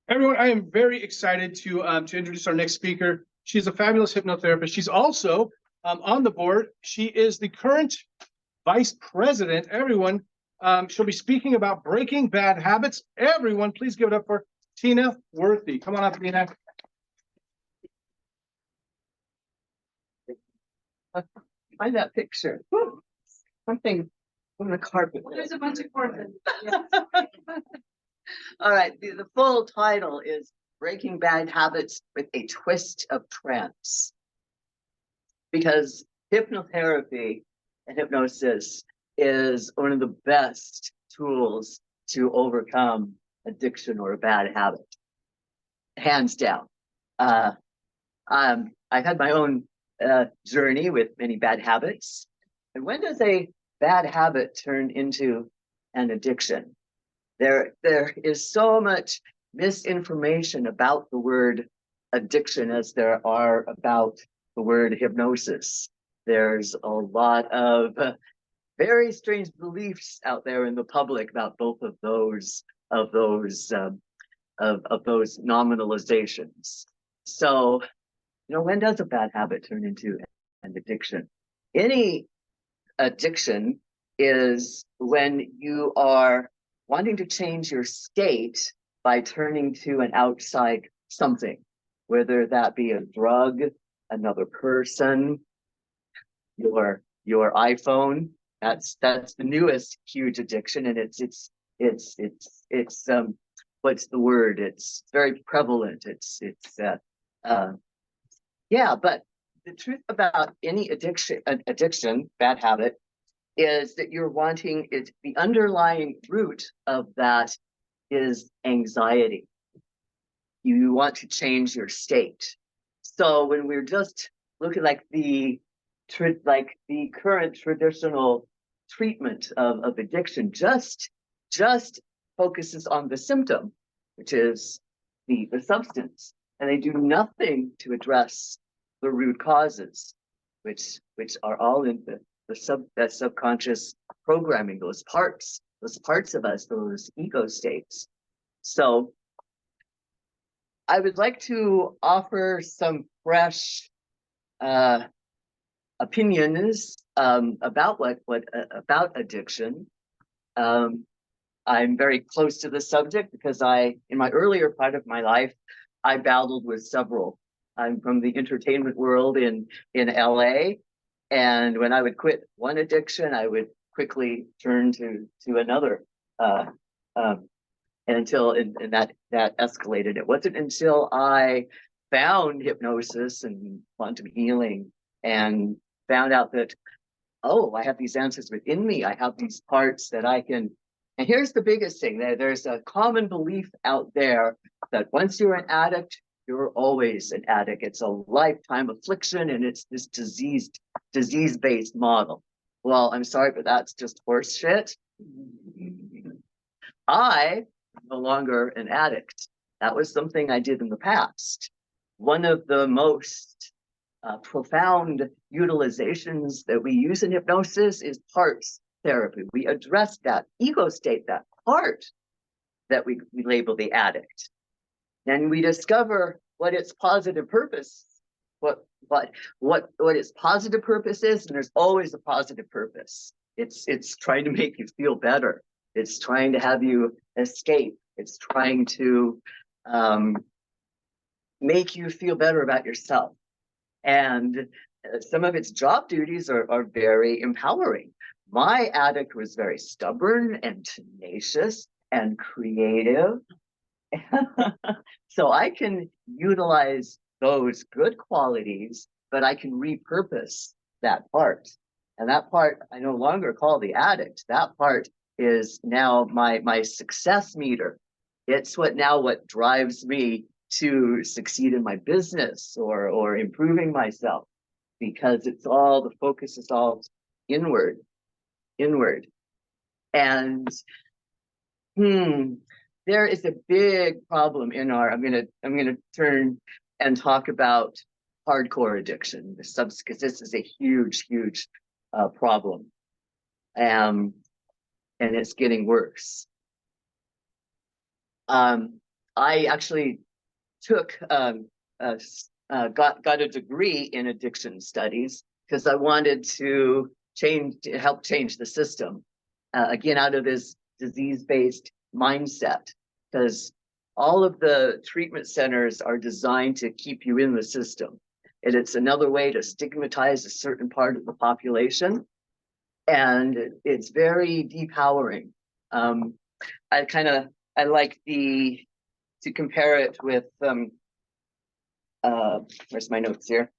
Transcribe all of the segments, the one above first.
Everyone, I am very excited to introduce our next speaker. She's a fabulous hypnotherapist. She's also on the board. She is the current vice president. Everyone, she'll be speaking about breaking bad habits. Everyone, please give it up for Tina Worthey. Come on up, Tina. Find that picture. Woo. Something on the carpet. There's a bunch of orphans. All right, the full title is Breaking Bad Habits with a Twist of Trance. Because hypnotherapy and hypnosis is one of the best tools to overcome addiction or a bad habit. Hands down. I've had my own journey with many bad habits. And when does a bad habit turn into an addiction? There is so much misinformation about the word addiction as there are about the word hypnosis. There's a lot of very strange beliefs out there in the public about both of those nominalizations. So, when does a bad habit turn into an addiction? Any addiction is when you are wanting to change your state by turning to an outside something, whether that be a drug, another person, your iPhone. That's the newest huge addiction, and it's what's the word? It's very prevalent. But the truth about any addiction, bad habit, is that you're wanting it. The underlying root of that is anxiety. You want to change your state. So when we're just looking like the current traditional treatment of addiction, just focuses on the symptom, which is the substance, and they do nothing to address the root causes, which are all in that subconscious programming, those parts of us, those ego states. So I would like to offer some fresh opinions about about addiction. I'm very close to the subject because in my earlier part of my life, I battled with several. I'm from the entertainment world in LA. And when I would quit one addiction, I would quickly turn to another. And that escalated. It wasn't until I found hypnosis and quantum healing and found out that, I have these answers within me. I have these parts that I can. And here's the biggest thing. There's a common belief out there that once you're an addict, you're always an addict. It's a lifetime affliction, and it's this disease-based model. Well, I'm sorry, but that's just horse shit. I am no longer an addict. That was something I did in the past. One of the most profound utilizations that we use in hypnosis is parts therapy. We address that ego state, that part that we label the addict. Then we discover what its positive purpose, what its positive purpose is, and there's always a positive purpose. It's trying to make you feel better. It's trying to have you escape. It's trying to make you feel better about yourself. And some of its job duties are very empowering. My addict was very stubborn and tenacious and creative. So I can utilize those good qualities, but I can repurpose that part. And that part I no longer call the addict. That part is now my success meter. It's what drives me to succeed in my business or improving myself, because the focus is all inward. And there is a big problem in I'm gonna turn and talk about hardcore addiction, because this is a huge problem, and it's getting worse. I actually took got a degree in addiction studies because I wanted to help change the system, again, out of this disease-based mindset, because all of the treatment centers are designed to keep you in the system. And it's another way to stigmatize a certain part of the population. And it's very depowering. I like to compare it with, where's my notes here?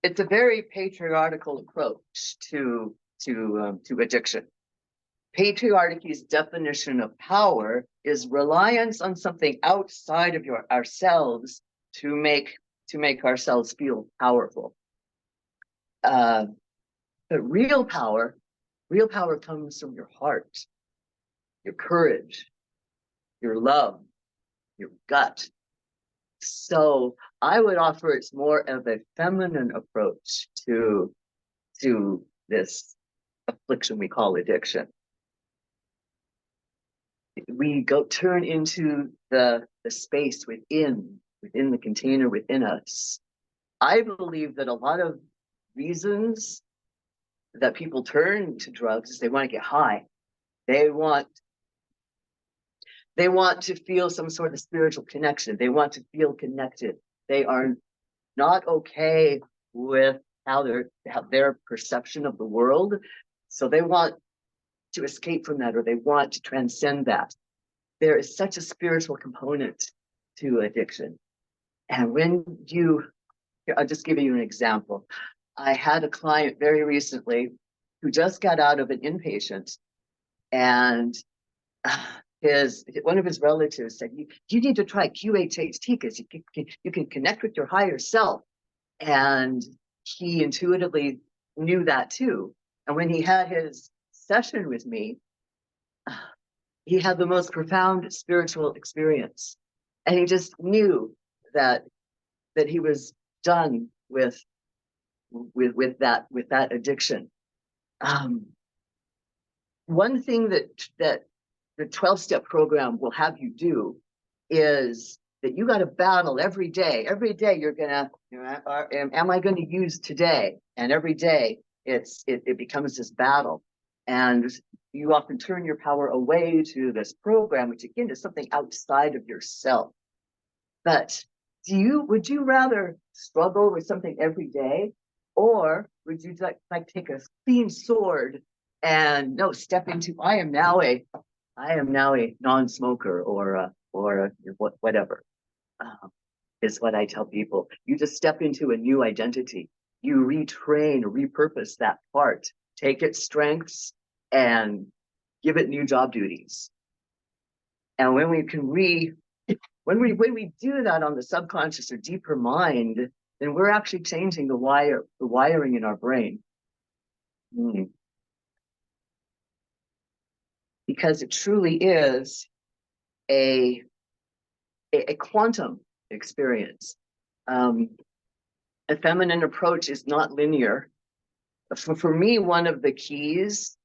It's a very patriarchal approach to addiction. Patriarchy's definition of power is reliance on something outside of ourselves to make ourselves feel powerful. But real power comes from your heart, your courage, your love, your gut. So I would offer it's more of a feminine approach to this affliction we call addiction. We turn into the space within the container within us. I believe that a lot of reasons that people turn to drugs is they want to get high. They want to feel some sort of spiritual connection. They want to feel connected. They are not okay with how their perception of the world. So they want to escape from that, or they want to transcend that. There is such a spiritual component to addiction. And I'll just give you an example. I had a client very recently who just got out of an inpatient, and one of his relatives said, you need to try QHHT because you can connect with your higher self. And he intuitively knew that too. And when he had his session with me, he had the most profound spiritual experience. And he just knew that he was done with that addiction. One thing that the 12-step program will have you do is that you got to battle every day. Every day you're gonna, am I going to use today? And every day it becomes this battle. And you often turn your power away to this program, which again is something outside of yourself. But would you rather struggle with something every day, or would you like take a clean sword and step into I am now a non-smoker or whatever, is what I tell people. You just step into a new identity. You retrain, repurpose that part, take its strengths and give it new job duties. And when we do that on the subconscious or deeper mind, then we're actually changing the wiring in our brain. Because it truly is a quantum experience. A feminine approach is not linear. For me, one of the keys,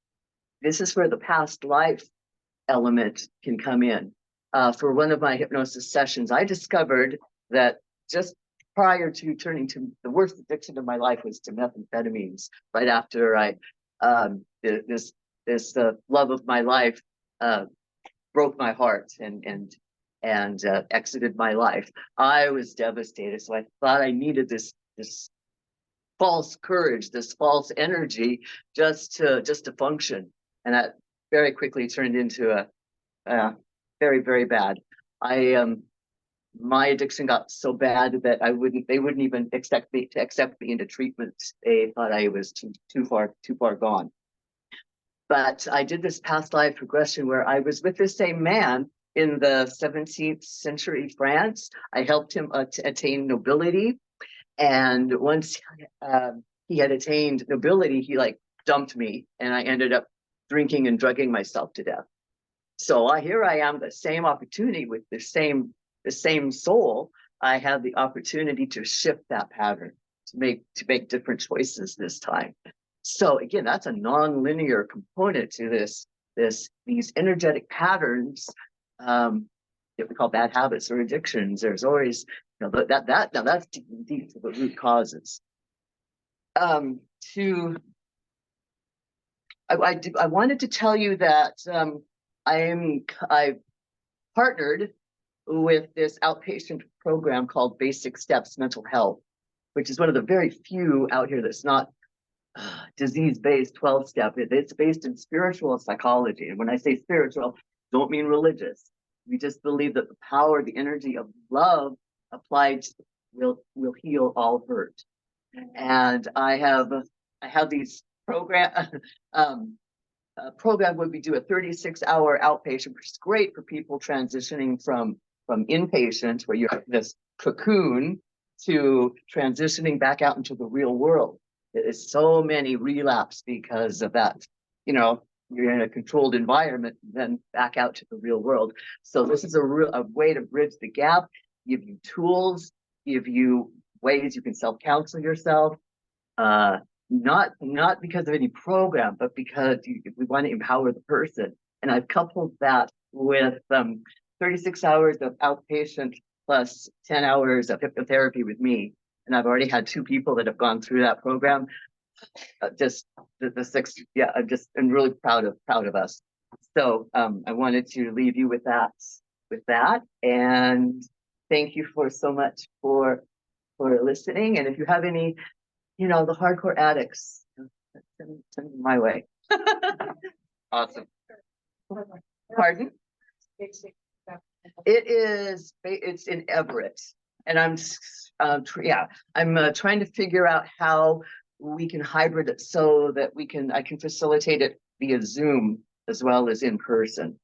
this is where the past life element can come in. For one of my hypnosis sessions, I discovered that just prior to turning to the worst addiction of my life was to methamphetamines. Right after this love of my life broke my heart and exited my life, I was devastated. So I thought I needed this false courage, this false energy, just to function, and that very quickly turned into a very, very bad. My addiction got so bad that they wouldn't even accept me into treatment. They thought I was too far gone. But I did this past life regression where I was with the same man in the 17th century France. I helped him attain nobility. And once he had attained nobility, he dumped me, and I ended up drinking and drugging myself to death. So here I am, the same opportunity with the same soul. I have the opportunity to shift that pattern, to make different choices this time. So again, that's a non-linear component to these energetic patterns. we call bad habits or addictions. There's always, now that's deep to the root causes. I wanted to tell you that I partnered with this outpatient program called Basic Steps Mental Health, which is one of the very few out here that's not disease-based 12-step. It's based in spiritual psychology. And when I say spiritual, don't mean religious. We just believe that the power, the energy of love applied will heal all hurt. And I have these program where we do a 36-hour outpatient, which is great for people transitioning from inpatient, where you're in this cocoon, to transitioning back out into the real world. There's so many relapse because of that. You know, you're in a controlled environment, then back out to the real world. So this is a way to bridge the gap, give you tools, give you ways you can self-counsel yourself. Not because of any program, but because we want to empower the person. And I've coupled that with 36 hours of outpatient plus 10 hours of hypnotherapy with me. And I've already had 2 people that have gone through that program. Just the 6, yeah, I'm really proud of us. So I wanted to leave you with that. And thank you so much for listening. And if you have any, the hardcore addicts, send them my way. Awesome. Pardon? It's in Everett, and I'm trying to figure out how we can hybrid it so that I can facilitate it via Zoom as well as in person.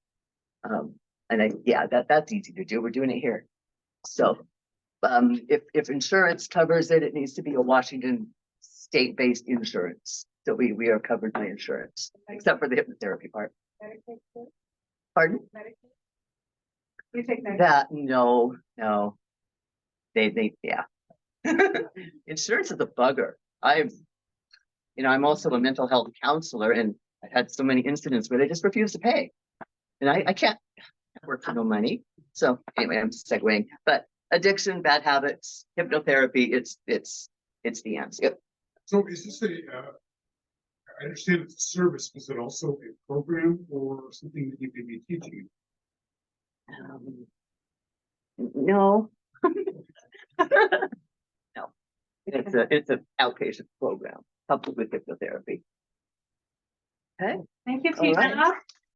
That's easy to do. We're doing it here. So if insurance covers it, it needs to be a Washington state-based insurance. So we are covered by insurance, except for the hypnotherapy part. Medicaid? Pardon? Medicaid? You take Medicaid? That no. They Insurance is a bugger. I'm also a mental health counselor, and I've had so many incidents where they just refuse to pay. And I can't work for no money. So anyway, I'm segueing. But addiction, bad habits, hypnotherapy, it's the answer. So is this I understand it's a service, is it also a program or something that you can be teaching? No. No. It's an outpatient program coupled with hypnotherapy. Okay. Thank you, All right. Tina.